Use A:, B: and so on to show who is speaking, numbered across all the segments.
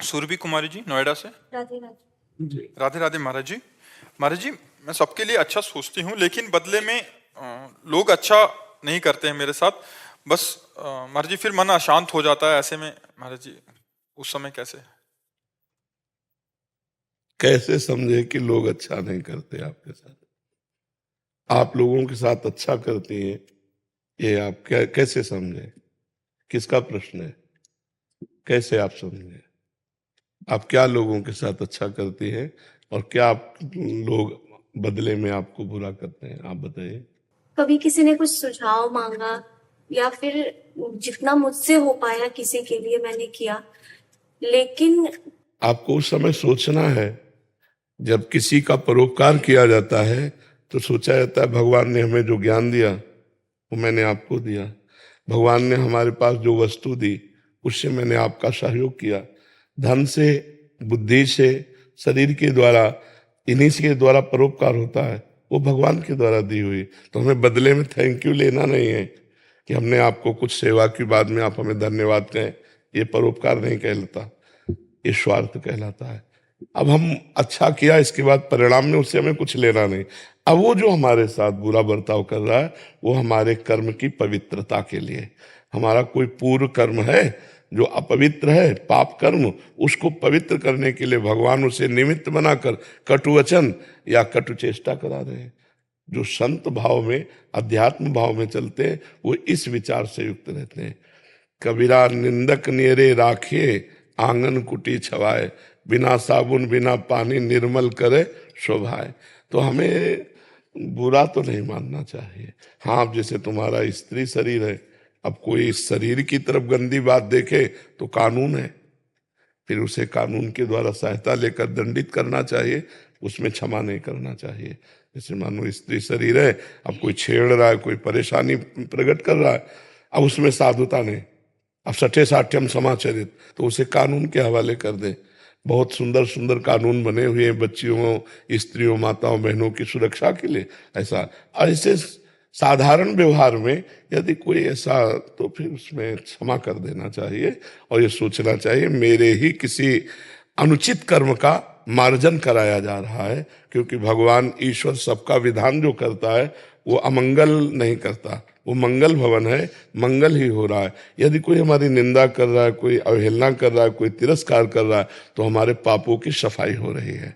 A: सुरभि कुमारी जी, नोएडा से।
B: राधे राधे
C: जी।
A: राधे राधे महाराज जी। महाराज जी, मैं सबके लिए अच्छा सोचती हूँ, लेकिन बदले में लोग अच्छा नहीं करते हैं मेरे साथ। बस महाराज जी, फिर मन अशांत हो जाता है। ऐसे में महाराज जी, उस समय कैसे?
C: कैसे समझे कि लोग अच्छा नहीं करते आपके साथ? आप लोगों के साथ अच्छा करती हैं, ये आप कैसे समझे? किसका प्रश्न है? कैसे आप समझे? आप क्या लोगों के साथ अच्छा करती हैं और क्या आप लोग बदले में आपको बुरा करते हैं? आप बताइए।
B: कभी किसी ने कुछ सुझाव मांगा या फिर जितना मुझसे हो पाया किसी के लिए मैंने किया, लेकिन
C: आपको उस समय सोचना है, जब किसी का परोपकार किया जाता है तो सोचा जाता है भगवान ने हमें जो ज्ञान दिया वो मैंने आपको दिया, भगवान ने हमारे पास जो वस्तु दी उससे मैंने आपका सहयोग किया, धन से, बुद्धि से, शरीर के द्वारा, इन्हीं के द्वारा परोपकार होता है, वो भगवान के द्वारा दी हुई। तो हमें बदले में थैंक यू लेना नहीं है कि हमने आपको कुछ सेवा की, बाद में आप हमें धन्यवाद कहें। ये परोपकार नहीं कहलाता, ये स्वार्थ कहलाता है। अब हम अच्छा किया, इसके बाद परिणाम में उससे हमें कुछ लेना नहीं। अब वो जो हमारे साथ बुरा बर्ताव कर रहा है वो हमारे कर्म की पवित्रता के लिए, हमारा कोई पूर्व कर्म है जो अपवित्र है, पाप कर्म, उसको पवित्र करने के लिए भगवान उसे निमित्त बनाकर कटु वचन या कटु चेष्टा करा रहे हैं। जो संत भाव में, अध्यात्म भाव में चलते हैं वो इस विचार से युक्त रहते हैं। कबीरा निंदक नेरे राखे, आंगन कुटी छवाए, बिना साबुन बिना पानी निर्मल करे शोभाए। तो हमें बुरा तो नहीं मानना चाहिए। हाँ, अब जैसे तुम्हारा स्त्री शरीर है, अब कोई इस शरीर की तरफ गंदी बात देखे तो कानून है, फिर उसे कानून के द्वारा सहायता लेकर दंडित करना चाहिए, उसमें क्षमा नहीं करना चाहिए। जैसे मानो स्त्री शरीर है, अब कोई छेड़ रहा है, कोई परेशानी प्रकट कर रहा है, अब उसमें साधुता नहीं, अब सठे साठ्यम समाचरित, तो उसे कानून के हवाले कर दे। बहुत सुंदर सुंदर कानून बने हुए हैं बच्चियों, स्त्रियों, माताओं, बहनों की सुरक्षा के लिए। ऐसे साधारण व्यवहार में यदि कोई ऐसा, तो फिर उसमें क्षमा कर देना चाहिए और ये सोचना चाहिए मेरे ही किसी अनुचित कर्म का मार्जन कराया जा रहा है, क्योंकि भगवान ईश्वर सबका विधान जो करता है वो अमंगल नहीं करता, वो मंगल भवन है, मंगल ही हो रहा है। यदि कोई हमारी निंदा कर रहा है, कोई अवहेलना कर रहा है, कोई तिरस्कार कर रहा है, तो हमारे पापों की सफाई हो रही है।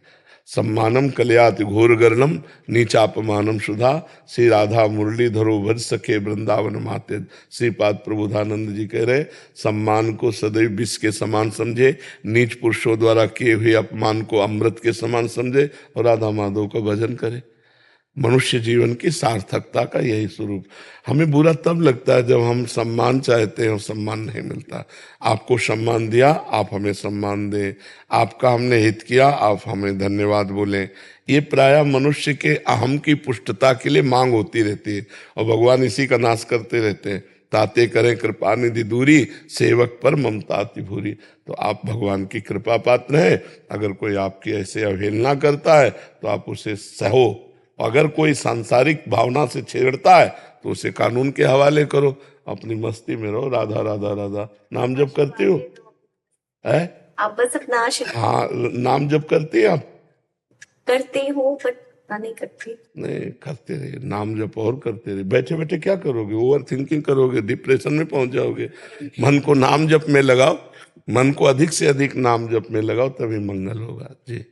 C: सम्मानम कल्याति घोर गर्णम नीचापमानम सुधा, श्री राधा मुरलीधरो भज सके वृंदावन माते। श्रीपाद प्रबोधानंद जी कह रहे, सम्मान को सदैव विष के समान समझे, नीच पुरुषों द्वारा किए हुए अपमान को अमृत के समान समझे और राधा माधव का भजन करे। मनुष्य जीवन की सार्थकता का यही स्वरूप। हमें बुरा तब लगता है जब हम सम्मान चाहते हैं और सम्मान नहीं मिलता। आपको सम्मान दिया, आप हमें सम्मान दें, आपका हमने हित किया, आप हमें धन्यवाद बोलें। ये प्रायः मनुष्य के अहम की पुष्टता के लिए मांग होती रहती है और भगवान इसी का नाश करते रहते हैं। ताते करें कृपा निधि दूरी, सेवक पर ममता अति भूरी। तो आप भगवान की कृपा पात्र हैं। अगर कोई आपकी ऐसे अवहेलना करता है तो आप उसे सहो, अगर कोई सांसारिक भावना से छेड़ता है तो उसे कानून के हवाले करो, अपनी मस्ती में रहो। राधा राधा राधा नाम जप करती हो है?
B: आप बस अपना
C: हाँ, नाम जप करती है आप?
B: करते हो बट नहीं करती।
C: नहीं, करते रहिए, नाम जप और करते रहिए। बैठे बैठे क्या करोगे? ओवर थिंकिंग करोगे, डिप्रेशन में पहुंच जाओगे। मन को नाम जप में लगाओ, मन को अधिक से अधिक नाम जप में लगाओ, तभी मंगल होगा जी।